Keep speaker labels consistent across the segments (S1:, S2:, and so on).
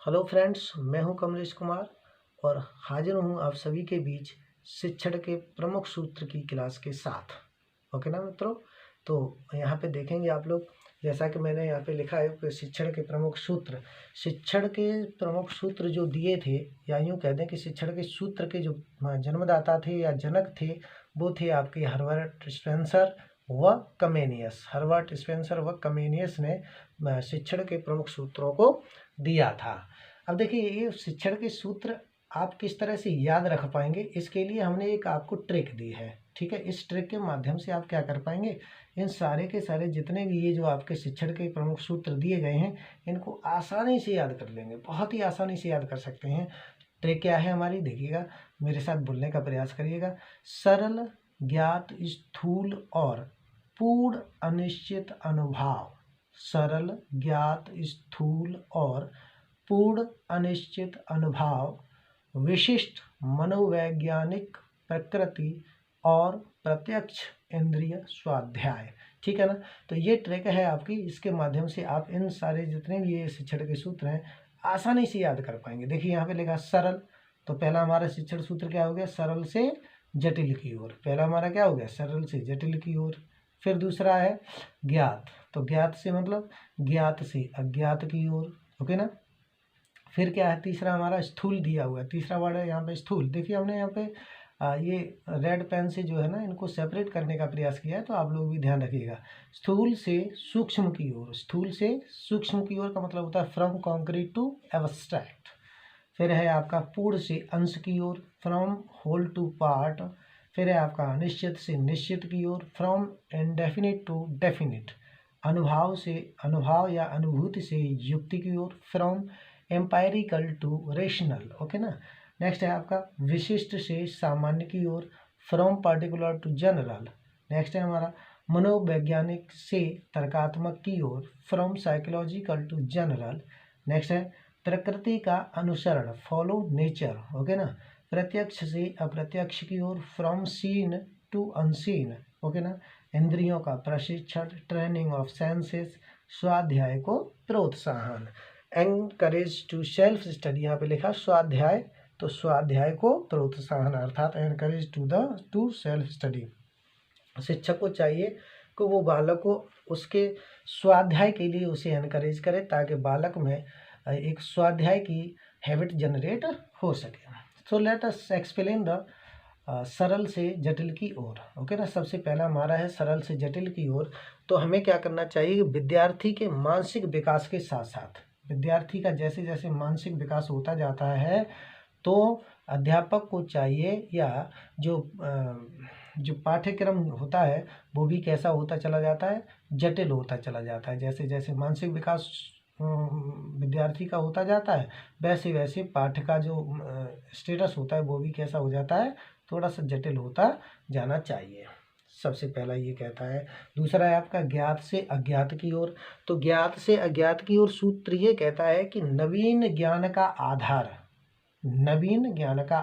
S1: Hello friends, मैं हूं कमलेश कुमार और हाजिर हूं आप सभी के बीच शिक्षण के प्रमुख सूत्र की क्लास के साथ। ओके ना मित्रों, तो यहाँ पे देखेंगे आप लोग, जैसा कि मैंने यहाँ पे लिखा है कि शिक्षण के प्रमुख सूत्र जो दिए थे, या यूँ कह दें कि शिक्षण के सूत्र के जो जन्मदाता थे या जनक थे, वो थे आपके हर्बर्ट स्पेंसर व कमेनियस ने शिक्षण के प्रमुख सूत्रों को दिया था। अब देखिए, ये शिक्षण के सूत्र आप किस तरह से याद रख पाएंगे, इसके लिए हमने एक आपको ट्रिक दी है। ठीक है, इस ट्रिक के माध्यम से आप क्या कर पाएंगे, इन सारे के सारे जितने भी ये जो आपके शिक्षण के प्रमुख सूत्र दिए गए हैं, इनको आसानी से याद कर लेंगे, बहुत ही आसानी से याद कर सकते हैं। ट्रिक क्या है हमारी, देखिएगा, मेरे साथ बोलने का प्रयास करिएगा। सरल, ज्ञात, स्थूल और पूर्ण अनिश्चित अनुभाव। सरल, ज्ञात, स्थूल और पूर्ण अनिश्चित अनुभाव, विशिष्ट मनोवैज्ञानिक प्रकृति और प्रत्यक्ष इंद्रिय स्वाध्याय। ठीक है ना, तो ये ट्रिक है आपकी, इसके माध्यम से आप इन सारे जितने भी ये शिक्षण के सूत्र हैं आसानी से याद कर पाएंगे। देखिए यहाँ पे लिखा सरल, तो पहला हमारा शिक्षण सूत्र क्या हो गया, सरल से जटिल की ओर। पहला हमारा क्या हो गया, सरल से जटिल की ओर। फिर दूसरा है ज्ञात, तो ज्ञात से मतलब ज्ञात से अज्ञात की ओर। ओके ना, फिर क्या है, तीसरा हमारा स्थूल दिया हुआ है, तीसरा वर्ड है यहाँ पे स्थूल। देखिए हमने यहाँ पे ये रेड पेन से जो है ना इनको सेपरेट करने का प्रयास किया है, तो आप लोग भी ध्यान रखिएगा। स्थूल से सूक्ष्म की ओर, स्थूल से सूक्ष्म की ओर का मतलब होता है फ्रॉम कॉन्क्रीट टू एब्स्ट्रैक्ट। फिर है आपका पूर्ण से अंश की ओर, फ्रॉम होल टू पार्ट। फिर है आपका अनिश्चित से निश्चित की ओर, फ्रॉम इनडेफिनिट टू डेफिनिट। अनुभाव से अनुभव या अनुभूति से युक्ति की ओर, from empirical to rational. Okay ना, नेक्स्ट है आपका विशिष्ट से सामान्य की ओर, from particular to general. Next है हमारा मनोवैज्ञानिक से तर्कात्मक की ओर, from psychological to general. Next है प्रकृति का अनुसरण, फॉलो नेचर। ओके ना, प्रत्यक्ष से अप्रत्यक्ष की ओर, from seen to unseen. Okay ना, इंद्रियों का प्रशिक्षण, ट्रेनिंग ऑफ सेंसेस। स्वाध्याय को प्रोत्साहन, एनकरेज टू सेल्फ स्टडी। यहाँ पे लिखा स्वाध्याय, तो स्वाध्याय को प्रोत्साहन अर्थात एनकरेज टू सेल्फ स्टडी। शिक्षक को चाहिए कि वो बालक को उसके स्वाध्याय के लिए उसे एनकरेज करे, ताकि बालक में एक स्वाध्याय की हैबिट जनरेट हो सके। So let us explain the सरल से जटिल की ओर। ओके ना, सबसे पहला हमारा है सरल से जटिल की ओर। तो हमें क्या करना चाहिए, विद्यार्थी के मानसिक विकास के साथ साथ विद्यार्थी का जैसे जैसे मानसिक विकास होता जाता है, तो अध्यापक को चाहिए, या जो पाठ्यक्रम होता है वो भी कैसा होता चला जाता है, जटिल होता चला जाता है। जैसे जैसे मानसिक विकास विद्यार्थी का होता जाता है, वैसे वैसे पाठ्य का जो स्टेटस होता है वो भी कैसा हो जाता है, थोड़ा सा जटिल होता जाना चाहिए। सबसे पहला ये कहता है। दूसरा है आपका ज्ञात से अज्ञात की ओर। तो ज्ञात से अज्ञात की ओर सूत्र ये कहता है कि नवीन ज्ञान का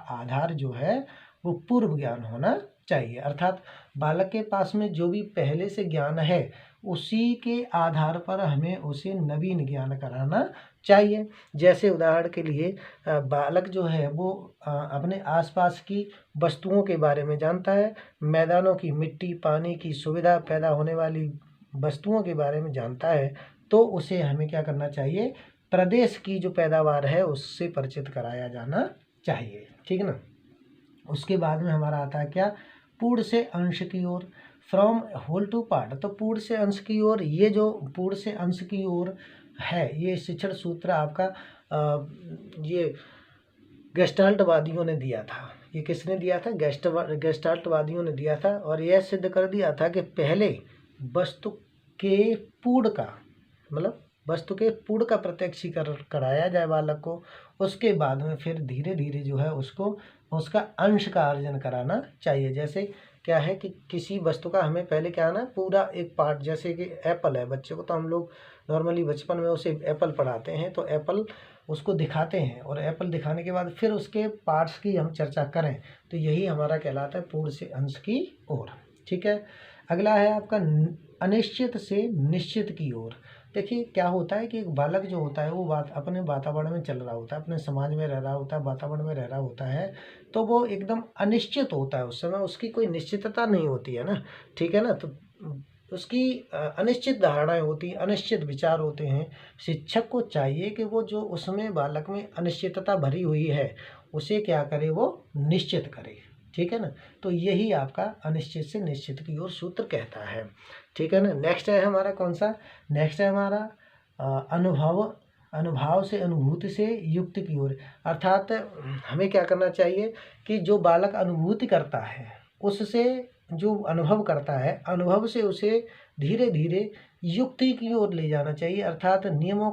S1: आधार जो है वो पूर्व ज्ञान होना चाहिए। अर्थात बालक के पास में जो भी पहले से ज्ञान है, उसी के आधार पर हमें उसे नवीन ज्ञान कराना चाहिए। जैसे उदाहरण के लिए बालक जो है वो अपने आसपास की वस्तुओं के बारे में जानता है, मैदानों की, मिट्टी, पानी की सुविधा पैदा होने वाली वस्तुओं के बारे में जानता है, तो उसे हमें क्या करना चाहिए, प्रदेश की जो पैदावार है उससे परिचित कराया जाना चाहिए। ठीक है ना, उसके बाद में हमारा आता है क्या, पूर्ण से अंश की ओर, फ्रॉम होल टू पार्ट। तो पूर्ण से अंश की ओर, ये जो पूर्ण से अंश की ओर है, ये शिक्षण सूत्र आपका ये गेस्टाल्टवादियों ने दिया था। ये किसने दिया था, गेस्टाल्टवादियों ने दिया था, और यह सिद्ध कर दिया था कि पहले वस्तु के पूर्ण का, मतलब वस्तु के पूर्ण का प्रत्यक्षीकरण कराया जाए बालक को, उसके बाद में फिर धीरे धीरे जो है उसको उसका अंश का अर्जन कराना चाहिए। जैसे क्या है कि किसी वस्तु का हमें पहले क्या है ना, पूरा एक पार्ट, जैसे कि एप्पल है, बच्चे को तो हम लोग नॉर्मली बचपन में उसे एप्पल पढ़ाते हैं, तो एप्पल उसको दिखाते हैं, और एप्पल दिखाने के बाद फिर उसके पार्ट्स की हम चर्चा करें, तो यही हमारा कहलाता है पूर्ण से अंश की ओर। ठीक है, अगला है आपका अनिश्चित से निश्चित की ओर। देखिए क्या होता है कि एक बालक जो होता है वो अपने वातावरण में चल रहा होता है, अपने समाज में रह रहा होता है, वातावरण में रह रहा होता है, तो वो एकदम अनिश्चित होता है, उस समय उसकी कोई निश्चितता नहीं होती है ना, ठीक है ना। तो उसकी अनिश्चित धारणाएं होती हैं, अनिश्चित विचार होते हैं। शिक्षक को चाहिए कि वो जो उसमें बालक में अनिश्चितता भरी हुई है उसे क्या करे, वो निश्चित करे, ठीक है ना। तो यही आपका अनिश्चित से निश्चित की ओर सूत्र कहता है, ठीक है ना। नेक्स्ट है हमारा कौन सा, नेक्स्ट है हमारा अनुभाव से अनुभूति से युक्ति की ओर। अर्थात हमें क्या करना चाहिए कि जो बालक अनुभूति करता है उससे जो अनुभव करता है, अनुभव से उसे धीरे धीरे युक्ति की ओर ले जाना चाहिए। अर्थात नियमों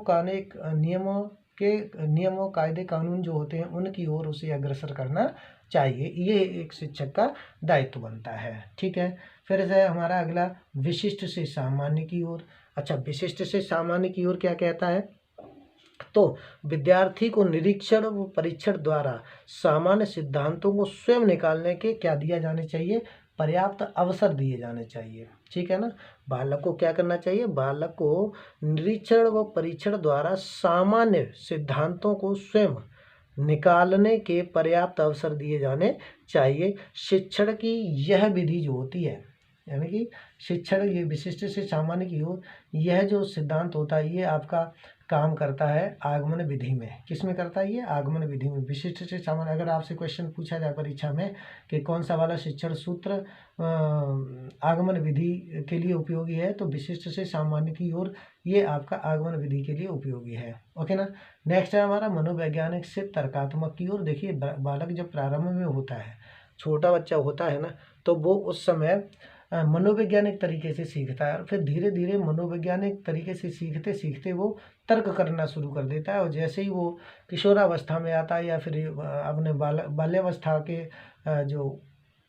S1: कायदे कानून जो होते हैं उनकी ओर उसे अग्रसर करना चाहिए। ये एक शिक्षक का दायित्व बनता है, ठीक है। फिर से हमारा अगला विशिष्ट से सामान्य की ओर। अच्छा, विशिष्ट से सामान्य की ओर क्या कहता है, तो विद्यार्थी को निरीक्षण व परीक्षण द्वारा सामान्य सिद्धांतों को स्वयं निकालने के क्या दिया जाने चाहिए, पर्याप्त अवसर दिए जाने चाहिए, ठीक है ना। बालक को क्या करना चाहिए, बालक को निरीक्षण व परीक्षण द्वारा सामान्य सिद्धांतों को स्वयं निकालने के पर्याप्त अवसर दिए जाने चाहिए। शिक्षण की यह विधि जो होती है, यानी कि शिक्षण ये विशिष्ट से सामान्य की ओर, यह जो सिद्धांत होता है ये आपका काम करता है आगमन विधि में। किस में करता है ये, आगमन विधि में। विशिष्ट से सामान्य, अगर आपसे क्वेश्चन पूछा जाए परीक्षा में कि कौन सा वाला शिक्षण सूत्र आगमन विधि के लिए उपयोगी है, तो विशिष्ट से सामान्य की ओर ये आपका आगमन विधि के लिए उपयोगी है, ओके ना। नेक्स्ट है हमारा मनोवैज्ञानिक से तर्कात्मक की ओर। देखिए बालक जब प्रारंभ में होता है, छोटा बच्चा होता है ना, तो वो उस समय मनोवैज्ञानिक तरीके से सीखता है और फिर धीरे धीरे मनोवैज्ञानिक तरीके से सीखते सीखते वो तर्क करना शुरू कर देता है। और जैसे ही वो किशोरावस्था में आता है या फिर अपने बाल्यावस्था के जो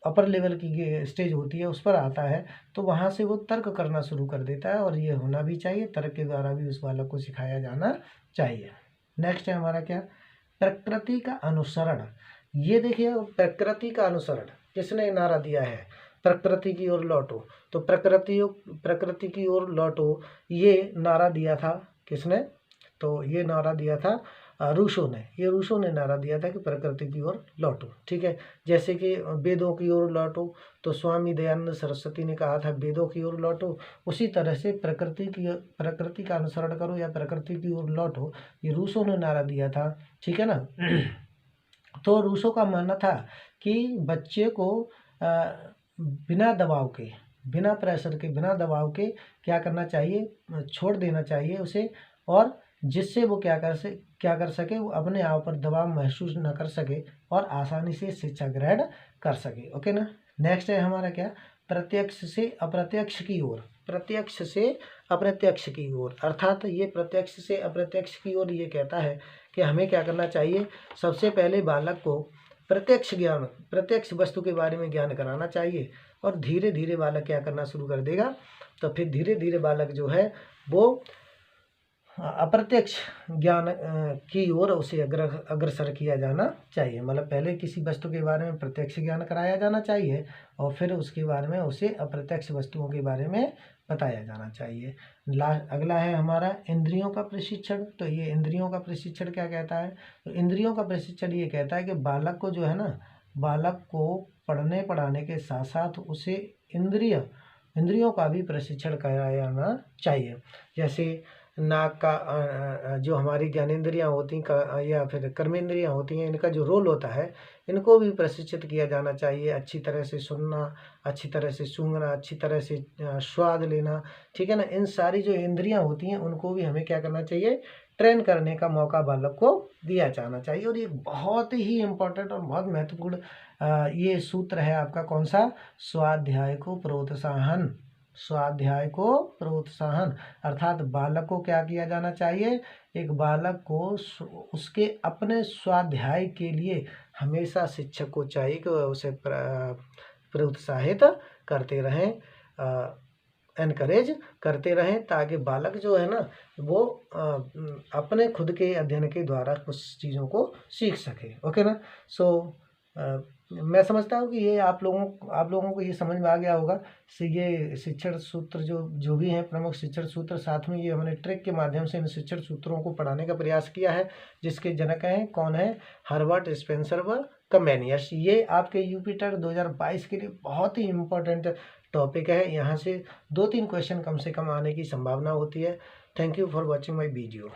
S1: अपर लेवल की स्टेज होती है उस पर आता है, तो वहाँ से वो तर्क करना शुरू कर देता है। और ये होना भी चाहिए, तर्क के द्वारा भी उस बालक को सिखाया जाना चाहिए। नेक्स्ट है हमारा क्या, प्रकृति का अनुसरण। ये देखिए प्रकृति का अनुसरण किसने नारा दिया है, प्रकृति की ओर लौटो। तो प्रकृति की ओर लौटो ये नारा दिया था किसने, तो ये नारा दिया था रूसो ने। ये रूसो ने नारा दिया था कि प्रकृति की ओर लौटो, ठीक है। जैसे कि वेदों की ओर लौटो, तो स्वामी दयानंद सरस्वती ने कहा था वेदों की ओर लौटो। उसी तरह से प्रकृति का अनुसरण करो या प्रकृति की ओर लौटो, ये रूसो ने नारा दिया था, ठीक है ना। तो रूसो का मानना था कि बच्चे को बिना दबाव के, बिना प्रेशर के, बिना दबाव के क्या करना चाहिए, छोड़ देना चाहिए उसे, और जिससे वो क्या कर सके, वो अपने आप पर दबाव महसूस न कर सके और आसानी से शिक्षा ग्रहण कर सके, ओके ना। नेक्स्ट है हमारा क्या, प्रत्यक्ष से अप्रत्यक्ष की ओर। प्रत्यक्ष से अप्रत्यक्ष की ओर, अर्थात ये प्रत्यक्ष से अप्रत्यक्ष की ओर ये कहता है कि हमें क्या करना चाहिए, सबसे पहले बालक को प्रत्यक्ष वस्तु के बारे में ज्ञान कराना चाहिए। और धीरे धीरे बालक क्या करना शुरू कर देगा, तो फिर धीरे धीरे बालक जो है वो अप्रत्यक्ष ज्ञान की ओर उसे अग्रसर किया जाना चाहिए। मतलब पहले किसी वस्तु के बारे में प्रत्यक्ष ज्ञान कराया जाना चाहिए और फिर उसके बारे में उसे अप्रत्यक्ष वस्तुओं के बारे में बताया जाना चाहिए। अगला है हमारा इंद्रियों का प्रशिक्षण। तो ये इंद्रियों का प्रशिक्षण क्या कहता है, तो इंद्रियों का प्रशिक्षण ये कहता है कि बालक को जो है ना, बालक को पढ़ने पढ़ाने के साथ साथ उसे इंद्रियों का भी प्रशिक्षण कराया जाना चाहिए। जैसे नाक का जो हमारी ज्ञानेंद्रियाँ होती हैं या फिर कर्मेंद्रियाँ होती हैं, इनका जो रोल होता है इनको भी प्रशिक्षित किया जाना चाहिए। अच्छी तरह से सुनना, अच्छी तरह से सूंघना, अच्छी तरह से स्वाद लेना, ठीक है ना। इन सारी जो इंद्रियाँ होती हैं उनको भी हमें क्या करना चाहिए, ट्रेन करने का मौका बालक को दिया जाना चाहिए। और ये बहुत ही इम्पोर्टेंट और बहुत महत्वपूर्ण ये सूत्र है आपका कौन सा, स्वाध्याय को प्रोत्साहन। स्वाध्याय को प्रोत्साहन, अर्थात बालक को क्या किया जाना चाहिए, एक बालक को उसके अपने स्वाध्याय के लिए हमेशा शिक्षक को चाहिए कि वह उसे प्रोत्साहित करते रहें, एनकरेज करते रहें, ताकि बालक जो है ना वो अपने खुद के अध्ययन के द्वारा कुछ चीज़ों को सीख सके, ओके ना। सो मैं समझता हूँ कि ये आप लोगों को ये समझ में आ गया होगा। ये शिक्षण सूत्र जो भी हैं प्रमुख शिक्षण सूत्र, साथ में ये हमने ट्रिक के माध्यम से इन शिक्षण सूत्रों को पढ़ाने का प्रयास किया है, जिसके जनक हैं कौन है, हर्बर्ट स्पेंसर व कमेनियस। ये आपके यूपी टेट 2022 के लिए बहुत ही इम्पोर्टेंट टॉपिक है। यहाँ से 2-3 क्वेश्चन कम से कम आने की संभावना होती है। Thank you for watching my video.